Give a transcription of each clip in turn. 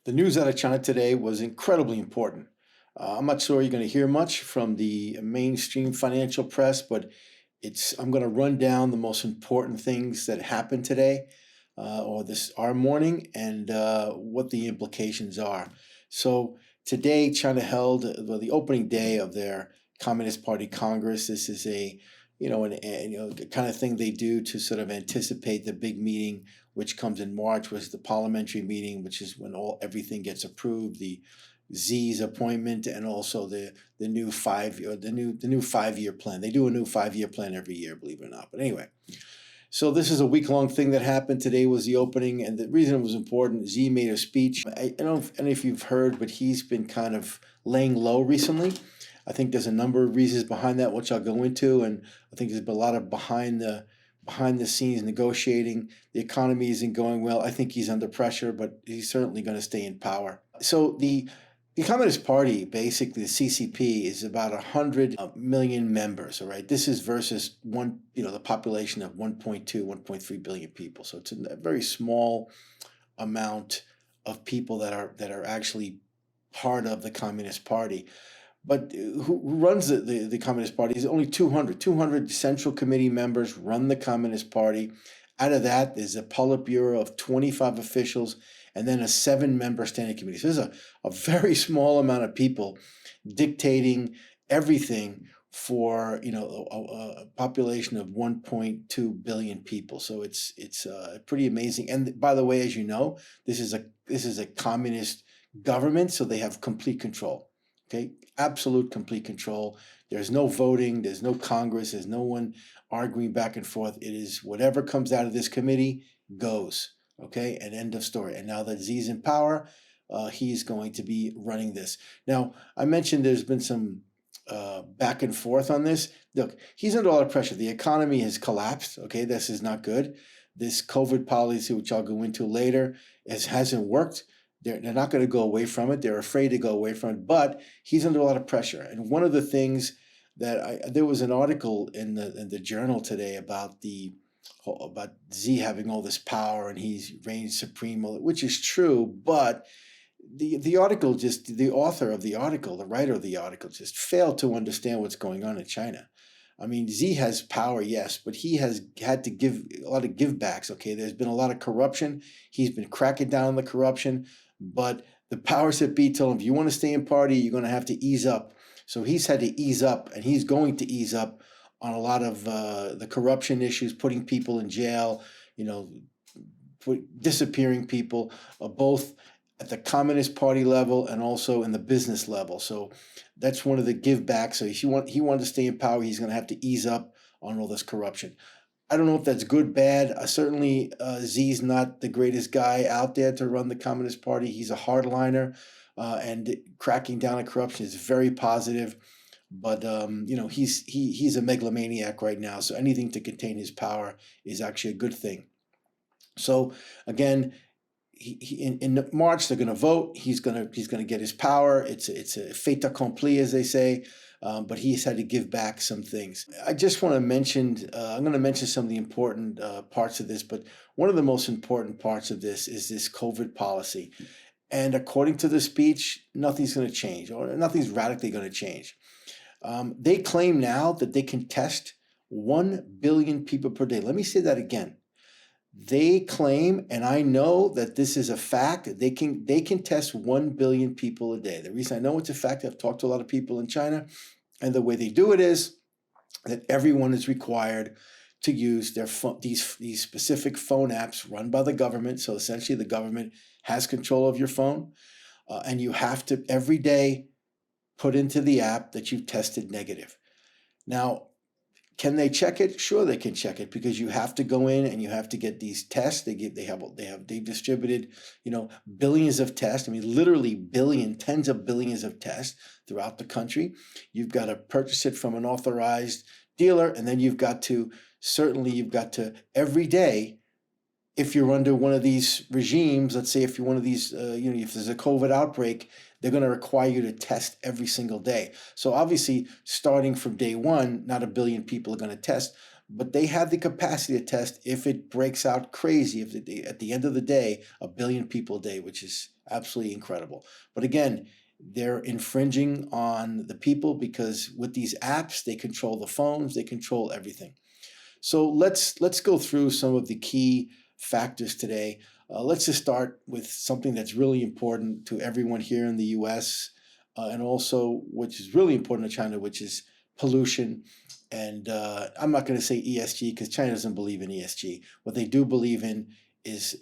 The news out of China today was incredibly important. I'm not sure you're going to hear much from the mainstream financial press, but I'm going to run down the most important things that happened today or this our morning and what the implications are. So today, China held the opening day of their Communist Party Congress. This is the kind of thing they do to sort of anticipate the big meeting, which comes in March, was the parliamentary meeting, which is when everything gets approved, the Xi's appointment, and also the new 5-year plan. They do a new 5-year plan every year, believe it or not. But anyway, so this is a week-long thing that happened. Today was the opening, and the reason it was important, Xi made a speech. I don't know if any of you've heard, but he's been kind of laying low recently. I think there's a number of reasons behind that, which I'll go into, and I think there's been a lot of behind the scenes negotiating. The economy isn't going well. I think he's under pressure, but he's certainly going to stay in power. So the Communist Party, basically the CCP, is about 100 million members. All right, this is versus the population of 1.2, 1.3 billion people. So it's a very small amount of people that are actually part of the Communist Party. But who runs the Communist Party is only 200. 200 Central Committee members run the Communist Party. Out of that, there's a Politburo of 25 officials and then a 7-member standing committee. So there's a very small amount of people dictating everything for a population of 1.2 billion people. So it's pretty amazing. And by the way, as you know, this is a communist government, so they have complete control. Okay, absolute complete control. There's no voting, there's no Congress, there's no one arguing back and forth. It is whatever comes out of this committee goes. Okay, and end of story. And now that Xi's in power, he's going to be running this. Now, I mentioned there's been some back and forth on this. Look, he's under a lot of pressure. The economy has collapsed. Okay, this is not good. This COVID policy, which I'll go into later, hasn't worked. They're not going to go away from it. They're afraid to go away from it, but he's under a lot of pressure. And one of the things there was an article in the journal today about Xi having all this power and he's reigned supreme, which is true, but the author of the article, the writer of the article, just failed to understand what's going on in China. I mean, Xi has power, yes, but he has had to give a lot of givebacks. Okay, there's been a lot of corruption. He's been cracking down on the corruption, but the powers that be told him, if you want to stay in party, you're going to have to ease up. So he's had to ease up, and he's going to ease up on a lot of the corruption issues, putting people in jail, disappearing people, both at the Communist Party level and also in the business level. So that's one of the givebacks. So if he wanted to stay in power, he's going to have to ease up on all this corruption. I don't know if that's good, bad. Certainly, Xi's not the greatest guy out there to run the Communist Party. He's a hardliner, and cracking down on corruption is very positive. But he's a megalomaniac right now. So anything to contain his power is actually a good thing. So again, in March they're going to vote. He's going to get his power. It's a fait accompli, as they say. But he's had to give back some things. I just want to mention, I'm going to mention some of the important parts of this, but one of the most important parts of this is this COVID policy. And according to the speech, nothing's going to change, or nothing's radically going to change. They claim now that they can test 1 billion people per day. Let me say that again. They claim, and I know that this is a fact, they can test 1 billion people a day. The reason I know it's a fact, I've talked to a lot of people in China, and the way they do it is that everyone is required to use their these specific phone apps run by the government. So essentially the government has control of your phone, and you have to every day put into the app that you've tested negative. Now, can they check it? Sure, they can check it, because you have to go in and you have to get these tests. They've distributed, billions of tests. I mean, literally tens of billions of tests throughout the country. You've got to purchase it from an authorized dealer, and then you've got to every day, if you're under one of these regimes, let's say if you're one of these, if there's a COVID outbreak, they're going to require you to test every single day. So obviously, starting from day one, not 1 billion people are going to test, but they have the capacity to test if it breaks out crazy. If at the end of the day, 1 billion people a day, which is Absolutely incredible. But again, they're infringing on the people because with these apps, they control the phones, they control everything. So let's go through some of the key factors today. Let's just start with something that's really important to everyone here in the U.S. And also which is really important to China, which is pollution. And I'm not going to say ESG because China doesn't believe in ESG. What they do believe in is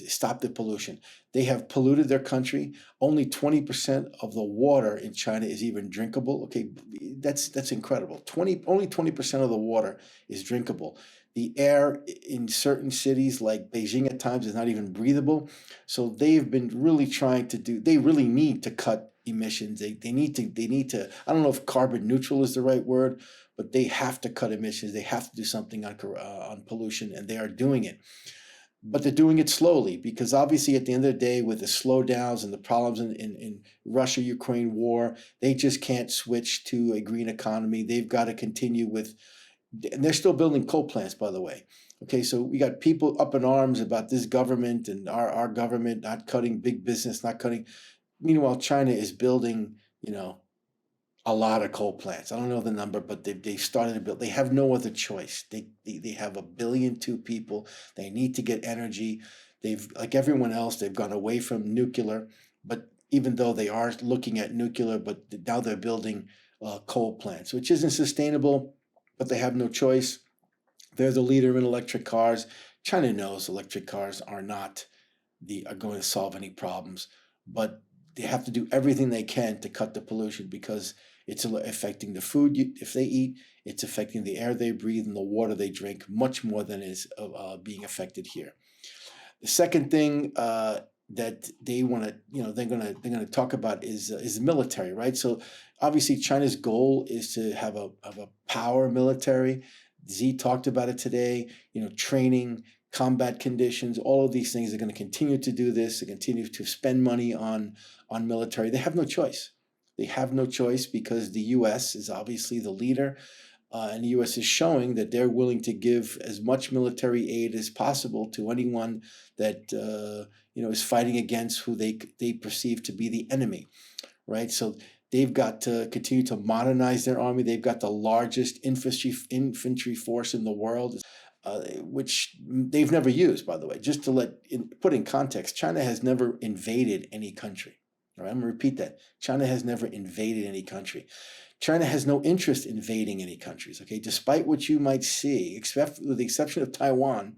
stop the pollution. They have polluted their country. Only 20% of the water in China is even drinkable. Okay, that's incredible. Only 20% of the water is drinkable. The air in certain cities like Beijing at times is not even breathable. So they've been really trying to do, they really need to cut emissions. They need to, I don't know if carbon neutral is the right word, but they have to cut emissions. They have to do something on pollution, and they are doing it. But they're doing it slowly because obviously at the end of the day, with the slowdowns and the problems in Russia-Ukraine war, they just can't switch to a green economy. They've got to continue with, and they're still building coal plants, by the way. Okay, so we got people up in arms about this government and our government not cutting, big business not cutting. Meanwhile, China is building, a lot of coal plants. I don't know the number, but they started to build. They have no other choice. They have 1.2 billion people. They need to get energy. They've, like everyone else, they've gone away from nuclear. But even though they are looking at nuclear, but now they're building coal plants, which isn't sustainable. But they have no choice. They're the leader in electric cars. China knows electric cars are going to solve any problems, but they have to do everything they can to cut the pollution because it's affecting the food if they eat, it's affecting the air they breathe and the water they drink much more than is being affected here. The second thing that they want to, they're gonna talk about is the military, right? So obviously China's goal is to have a power military. Z talked about it today. Training, combat conditions, all of these things are going to continue to do this. They continue to spend money on military. They have no choice. They have no choice because the U.S. is obviously the leader, and the U.S. is showing that they're willing to give as much military aid as possible to anyone that is fighting against who they perceive to be the enemy, right? So they've got to continue to modernize their army. They've got the largest infantry force in the world, which they've never used, by the way. Just to put in context, China has never invaded any country. All right, I'm going to repeat that. China has never invaded any country. China has no interest in invading any countries, okay? Despite what you might see, except with the exception of Taiwan,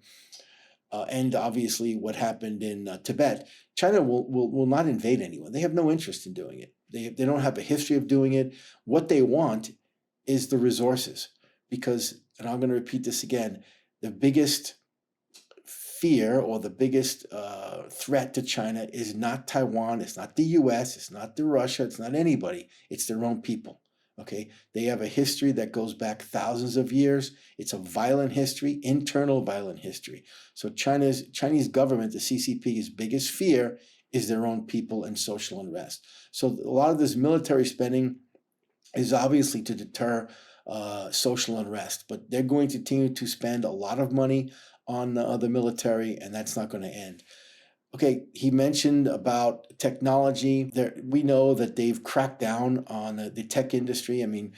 and obviously what happened in Tibet, China will not invade anyone. They have no interest in doing it. They don't have a history of doing it. What they want is the resources because, and I'm going to repeat this again, the biggest fear or the biggest threat to China is not Taiwan, it's not the US, it's not the Russia, it's not anybody, it's their own people. Okay, they have a history that goes back thousands of years. It's a violent history, internal violent history. So Chinese government, the CCP's biggest fear is their own people and social unrest. So a lot of this military spending is obviously to deter social unrest, but they're going to continue to spend a lot of money on the military, and that's not going to end. Okay, he mentioned about technology. We know that they've cracked down on the tech industry. I mean,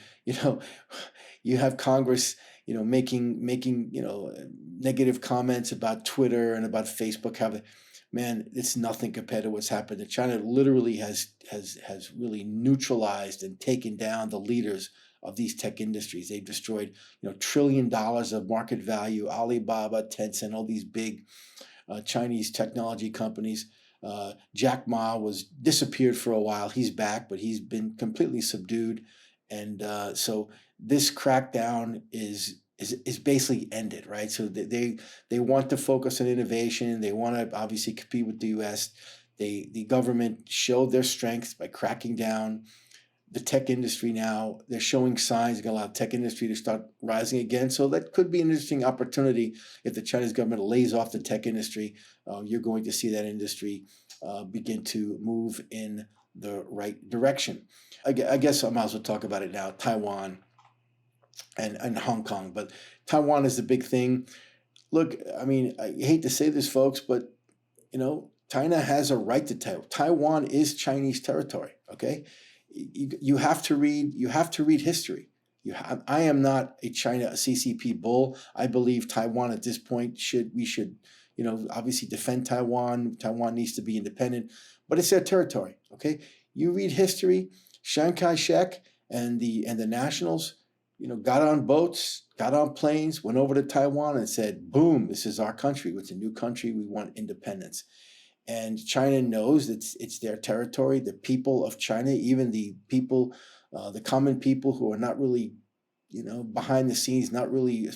you have Congress, making negative comments about Twitter and about Facebook. Man, it's nothing compared to what's happened. China literally has really neutralized and taken down the leaders of these tech industries. They've destroyed, $1 trillion of market value. Alibaba, Tencent, all these big Chinese technology companies. Jack Ma disappeared for a while. He's back, but he's been completely subdued. And so this crackdown is basically ended, right? So they want to focus on innovation. They want to obviously compete with the U.S. The government showed their strength by cracking down. The tech industry now, they're showing signs. They're going to allow the tech industry to start rising again. So that could be an interesting opportunity if the Chinese government lays off the tech industry. You're going to see that industry begin to move in the right direction. I guess I might as well talk about it now. Taiwan and Hong Kong. But Taiwan is the big thing. Look, I mean, I hate to say this, folks, but, China has a right to Taiwan. Taiwan is Chinese territory. Okay, you have to read. You have to read history. I am not a China CCP bull. I believe Taiwan at this point we should, obviously defend Taiwan. Taiwan needs to be independent, but it's their territory. Okay, you read history. Chiang Kai-shek and the nationals, got on boats, got on planes, went over to Taiwan and said, "Boom, this is our country. It's a new country. We want independence." And China knows that it's their territory. The people of China, even the people, the common people who are not really, behind the scenes, not really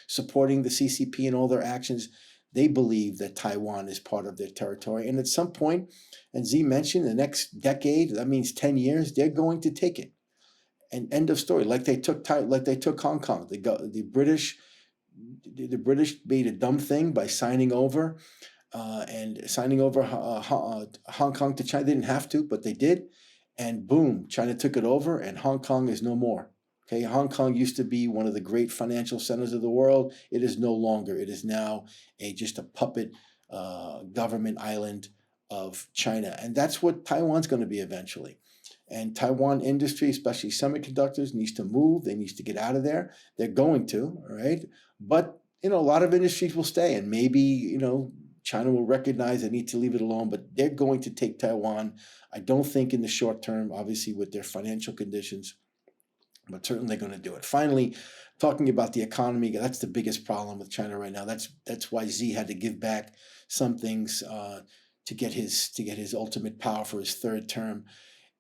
supporting the CCP and all their actions, they believe that Taiwan is part of their territory. And at some point, and Z mentioned, the next decade, that means 10 years, they're going to take it. And end of story. Like they took Hong Kong. The British made a dumb thing by signing over Hong Kong to China. They didn't have to, but they did. And boom, China took it over, and Hong Kong is no more. Okay, Hong Kong used to be one of the great financial centers of the world. It is no longer. It is now just a puppet government island of China. And that's what Taiwan's going to be eventually. And Taiwan industry, especially semiconductors, needs to move. They need to get out of there. They're going to, all right? But, a lot of industries will stay, and maybe, China will recognize they need to leave it alone, but they're going to take Taiwan. I don't think in the short term, obviously with their financial conditions, but certainly they're going to do it. Finally, talking about the economy, that's the biggest problem with China right now. That's why Xi had to give back some things to get his ultimate power for his third term.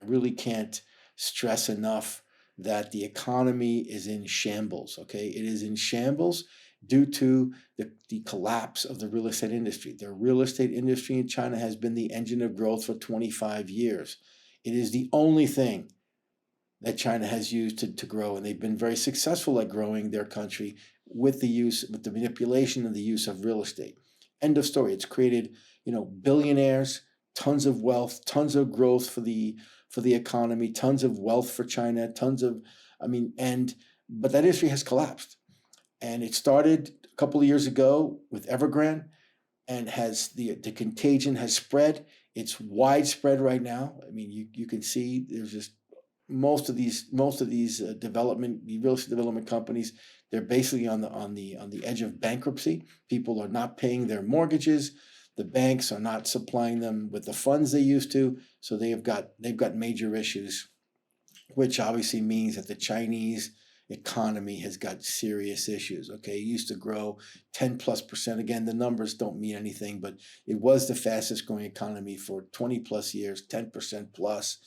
I really can't stress enough that the economy is in shambles. Okay, it is in shambles due to the collapse of the real estate industry. The real estate industry in China has been the engine of growth for 25 years. It is the only thing that China has used to grow, and they've been very successful at growing their country with the manipulation and the use of real estate. End of story. It's created, billionaires, tons of wealth, tons of growth for the economy, tons of wealth for China, but that industry has collapsed. And it started a couple of years ago with Evergrande, and the contagion has spread. It's widespread right now. You can see there's just most of these real estate development companies. They're basically on the edge of bankruptcy. People are not paying their mortgages. The banks are not supplying them with the funds they used to. So they've got major issues, which obviously means that the Chinese economy has got serious issues. Okay, it used to grow 10+%. Again, the numbers don't mean anything, but it was the fastest growing economy for 20 plus years, 10% plus.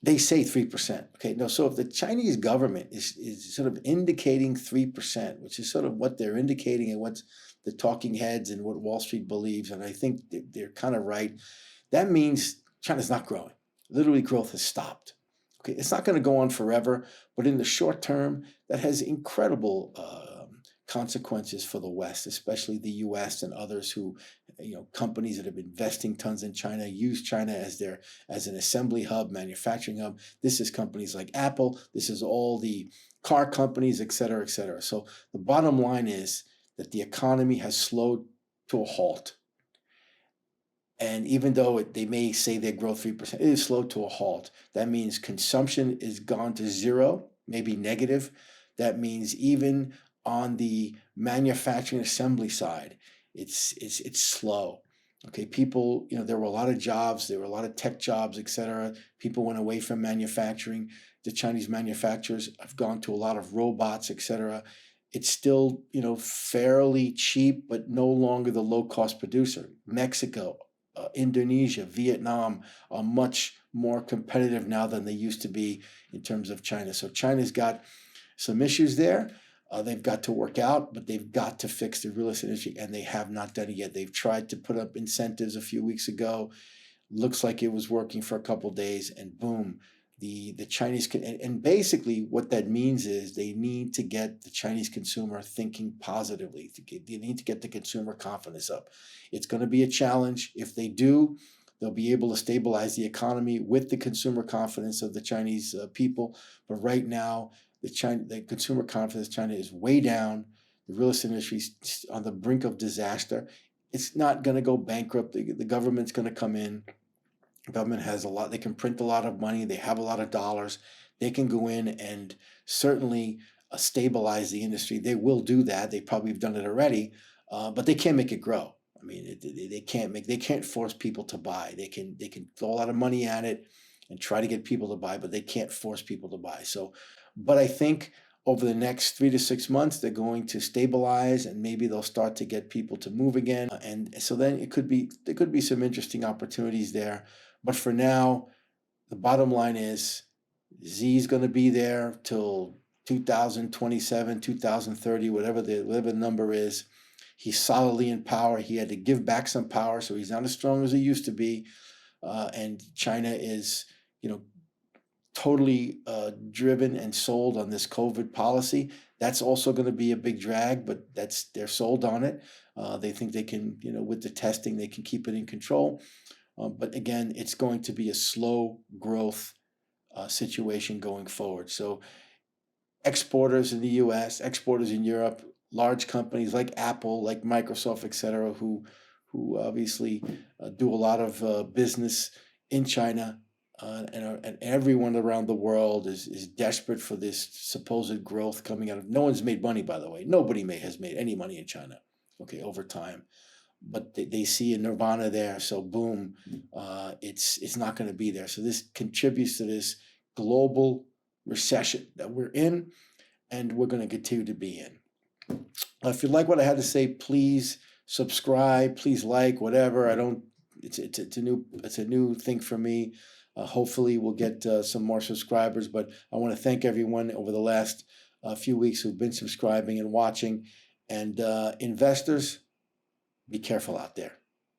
They say 3%. Okay, no, so if the Chinese government is sort of indicating 3%, which is sort of what they're indicating and what's the talking heads and what Wall Street believes, and I think they're kind of right, that means China's not growing. Literally, growth has stopped. Okay, it's not going to go on forever, but in the short term, that has incredible consequences for the West, especially the U.S. and others who, companies that have been investing tons in China, use China as an assembly hub, manufacturing hub. This is companies like Apple. This is all the car companies, et cetera, et cetera. So the bottom line is that the economy has slowed to a halt. And even though they may say they grow 3%, it is slowed to a halt. That means consumption is gone to zero, maybe negative. That means even on the manufacturing assembly side, it's slow. Okay, people, there were a lot of jobs, there were a lot of tech jobs, etc. People went away from manufacturing. The Chinese manufacturers have gone to a lot of robots, etc. It's still, fairly cheap, but no longer the low-cost producer. Mexico, Indonesia, Vietnam are much more competitive now than they used to be in terms of China. So China's got some issues there. They've got to work out, but they've got to fix the real estate industry, and they have not done it yet. They've tried to put up incentives a few weeks ago. Looks like it was working for a couple of days, and boom, the Chinese and basically what that means is they need to get the Chinese consumer thinking positively. They need to get the consumer confidence up. It's going to be a challenge. If they do, they'll be able to stabilize the economy with the consumer confidence of the Chinese people. But right now, the consumer confidence in China is way down. The real estate industry is on the brink of disaster. it's not going to go bankrupt. The government's going to come in. The government has a lot. They can print a lot of money. They have a lot of dollars. They can go in and certainly stabilize the industry. They will do that. They probably have done it already, but they can't make it grow. I mean, they can't force people to buy. They can throw a lot of money at it and try to get people to buy, but they can't force people to buy. So, but I think over the next 3 to 6 months, they're going to stabilize, and maybe they'll start to get people to move again. And so then there could be some interesting opportunities there. But for now, the bottom line is Z is going to be there till 2027, 2030, whatever the number is. He's solidly in power. He had to give back some power, so he's not as strong as he used to be. And China is, totally driven and sold on this COVID policy. That's also going to be a big drag, but they're sold on it. They think they can, with the testing, they can keep it in control. But again, it's going to be a slow growth situation going forward. So exporters in the U.S., exporters in Europe, large companies like Apple, like Microsoft, etc., who obviously do a lot of business in China. And everyone around the world is desperate for this supposed growth coming out of. No one's made money, by the way. Nobody has made any money in China, okay, over time. But they see a nirvana there, so boom, it's not going to be there. So this contributes to this global recession that we're in, and we're going to continue to be in. If you like what I had to say, please subscribe, please like, whatever. It's a new thing for me. Hopefully we'll get some more subscribers, but I want to thank everyone over the last few weeks who've been subscribing and watching. And investors, be careful out there.